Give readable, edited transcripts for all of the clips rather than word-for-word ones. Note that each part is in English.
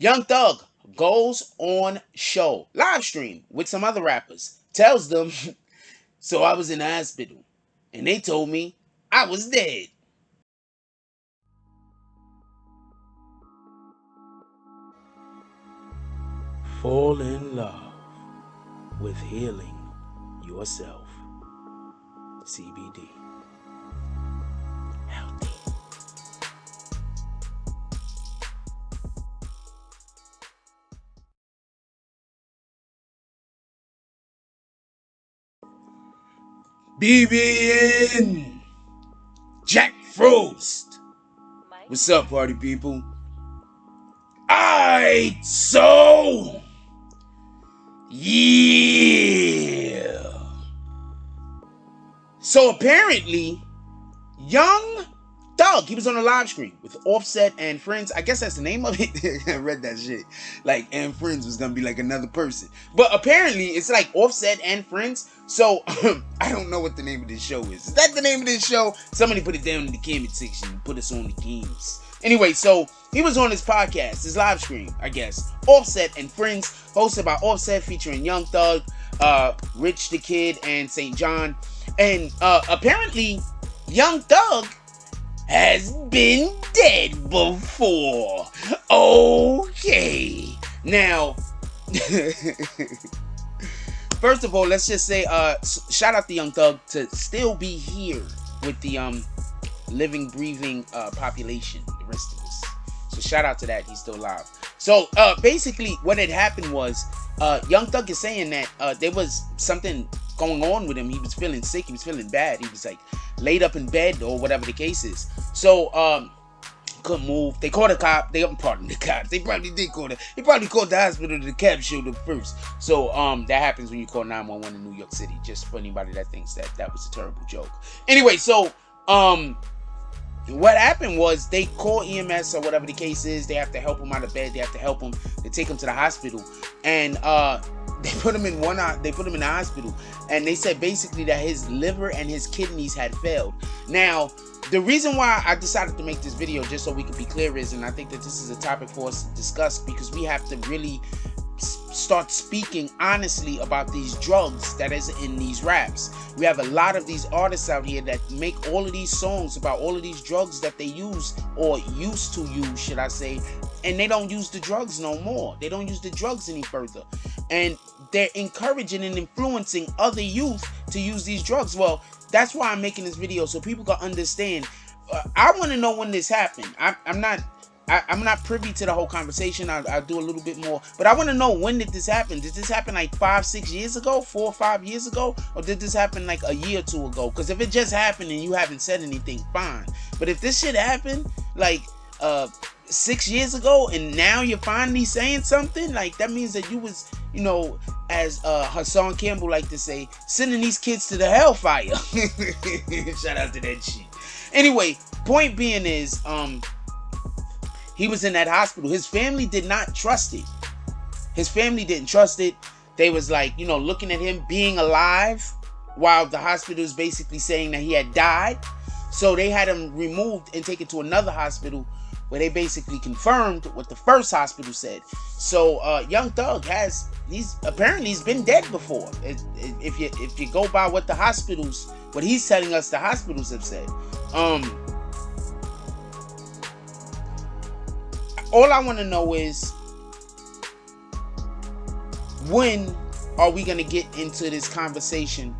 Young Thug goes on show, live stream with some other rappers, tells them, so I was in the hospital and they told me I was dead. Fall in love with healing yourself. CBD. Healthy. BBN Jack Frost. What's up, party people? Alright, so yeah. So apparently, Young Thug, he was on a live stream with Offset and Friends. I guess that's the name of it. I read that shit. Like, and Friends was gonna be like another person. But apparently, it's like Offset and Friends. So, I don't know what the name of this show is. Is that the name of this show? Somebody put it down in the comment section and put us on the games. Anyway, so he was on his podcast, his live stream, I guess. Offset and Friends, hosted by Offset, featuring Young Thug, Rich the Kid, and St. John. And apparently, Young Thug has been dead before. Okay. Now, first of all, let's just say, shout out to Young Thug to still be here with the living, breathing population, the rest of us. So shout out to that, he's still alive. So basically, what had happened was, Young Thug is saying that there was something going on with him. He was feeling sick, he was feeling bad, he was like laid up in bed or whatever the case is. So couldn't move. They called a cop. Pardon the cops. They probably did call the. He probably called the hospital. The cab showed up first. So that happens when you call 911 in New York City. Just for anybody that thinks that that was a terrible joke. Anyway, so what happened was they call EMS or whatever the case is. They have to help him out of bed. They have to help him. They take him to the hospital, and they put him in They put him in the hospital, and they said basically that his liver and his kidneys had failed. Now, the reason why I decided to make this video, just so we can be clear, is, and I think that this is a topic for us to discuss, because we have to really start speaking honestly about these drugs that is in these raps. We have a lot of these artists out here that make all of these songs about all of these drugs that they use, or used to use, should I say, and they don't use the drugs no more. They don't use the drugs any further, and they're encouraging and influencing other youth to use these drugs. Well, that's why I'm making this video, so people can understand. I want to know when this happened. I'm not privy to the whole conversation. I'll do a little bit more, but I want to know, when did this happen? Did this happen like 5-6 years ago, 4 or 5 years ago, or did this happen like a year or two ago? Because if it just happened and you haven't said anything, fine. But if this shit happened like 6 years ago and now you're finally saying something, like, that means that you was, you know, as Hassan Campbell like to say, sending these kids to the hellfire. Shout out to that shit. Anyway, point being is, he was in that hospital. His family did not trust it. His family didn't trust it. They was like, you know, looking at him being alive while the hospital is basically saying that he had died. So they had him removed and taken to another hospital where they basically confirmed what the first hospital said. So Young Thug he's been dead before. If you go by what the hospitals, what he's telling us the hospitals have said. All I want to know is, when are we going to get into this conversation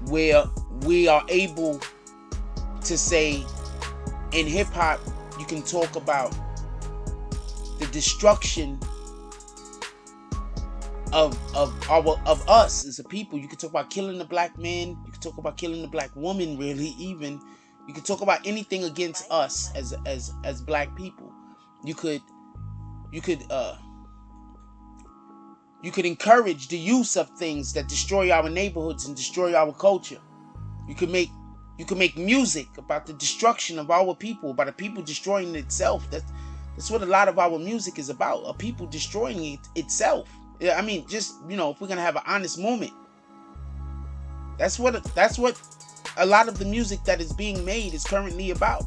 where we are able to say, in hip-hop, you can talk about the destruction of us as a people. You can talk about killing the black man. You can talk about killing the black woman, really, even. You can talk about anything against us as black people. You could encourage the use of things that destroy our neighborhoods and destroy our culture. You could make music about the destruction of our people, about the people destroying itself. That's what a lot of our music is about. A people destroying itself. I mean, just, you know, if we're gonna have an honest moment, that's what a lot of the music that is being made is currently about.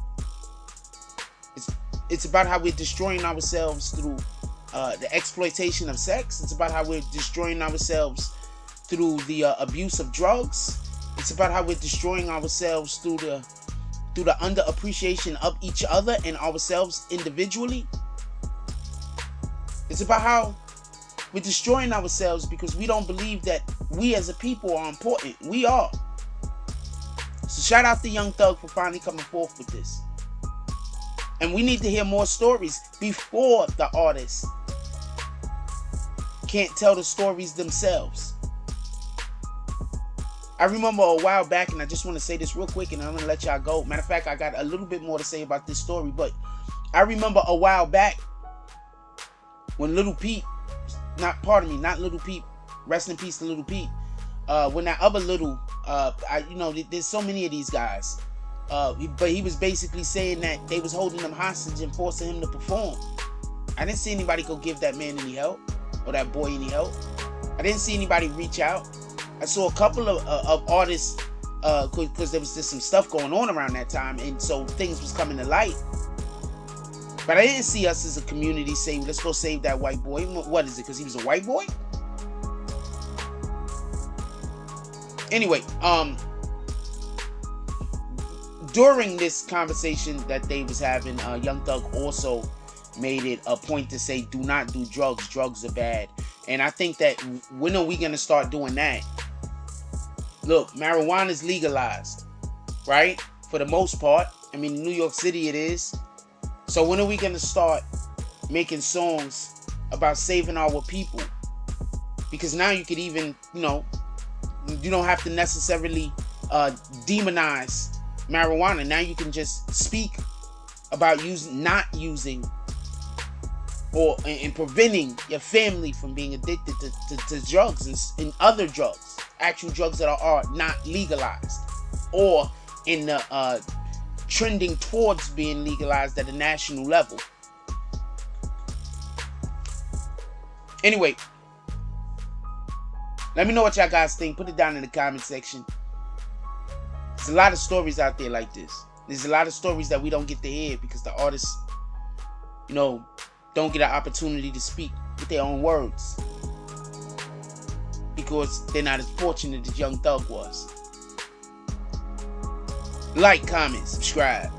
It's about how we're destroying ourselves through the exploitation of sex. It's about how we're destroying ourselves through the abuse of drugs. It's about how we're destroying ourselves through the underappreciation of each other and ourselves individually. It's about how we're destroying ourselves because we don't believe that we as a people are important. We are. So shout out to Young Thug for finally coming forth with this. And we need to hear more stories before the artists can't tell the stories themselves. I remember a while back, and I just want to say this real quick, and I'm going to let y'all go. Matter of fact, I got a little bit more to say about this story, but I remember a while back when Little Peep, not Little Peep, rest in peace to Little Peep, when that other Little, there's so many of these guys, but he was basically saying that they was holding him hostage and forcing him to perform. I didn't see anybody go give that man any help, or that boy any help. I didn't see anybody reach out. I saw a couple of artists, because there was just some stuff going on around that time, and so things was coming to light. But I didn't see us as a community say, let's go save that white boy. What is it, because he was a white boy? Anyway, during this conversation that they was having, Young Thug also made it a point to say, do not do drugs. Drugs are bad. And I think that when are we going to start doing that? Look, marijuana is legalized, right? For the most part. I mean, in New York City it is. So when are we going to start making songs about saving our people? Because now you could even, you don't have to necessarily demonize marijuana. Now you can just speak about not using and preventing your family from being addicted to drugs and other drugs, actual drugs that are not legalized or in the trending towards being legalized at a national level. Anyway, let me know what y'all guys think. Put it down in the comment section. There's a lot of stories out there like this. There's a lot of stories that we don't get to hear because the artists, don't get an opportunity to speak with their own words because they're not as fortunate as Young Thug was. Like, comment, subscribe.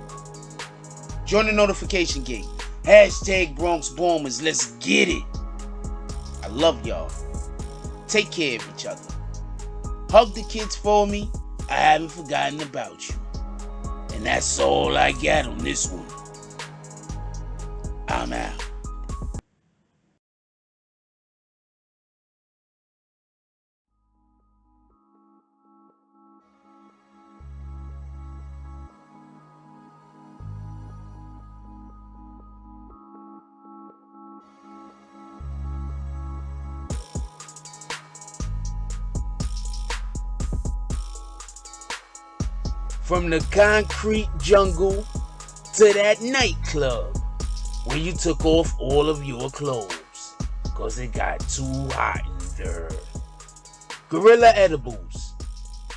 Join the notification gang. Hashtag Bronx Bombers. Let's get it. I love y'all. Take care of each other. Hug the kids for me. I haven't forgotten about you. And that's all I got on this one. I'm out. From the concrete jungle to that nightclub where you took off all of your clothes cause it got too hot in there. Gorilla Edibles,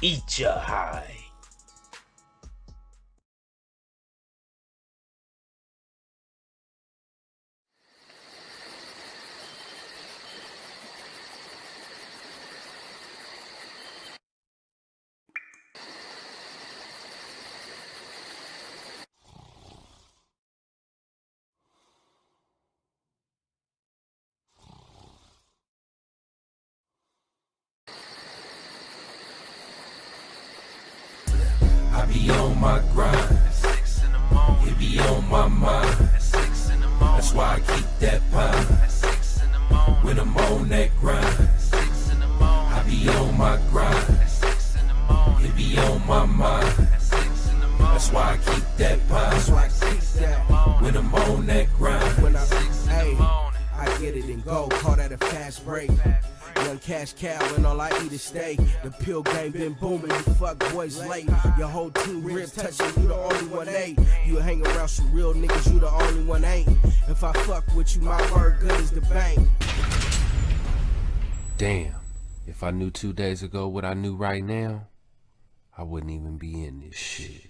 eat ya high. I be on my grind, it be on my mind, that's why I keep that pound, when I'm on that grind, I be on my grind, it be on my mind, that's why I keep that pound, when I'm on that grind. I get it and go, call that a fast break. Young cash cow and all I eat is steak. The pill game been booming, you fuck boys late. Your whole team rib touching, you the only one ain't. You hang around some real niggas, you the only one ain't. If I fuck with you, my word good as the bank. Damn, if I knew 2 days ago what I knew right now, I wouldn't even be in this shit.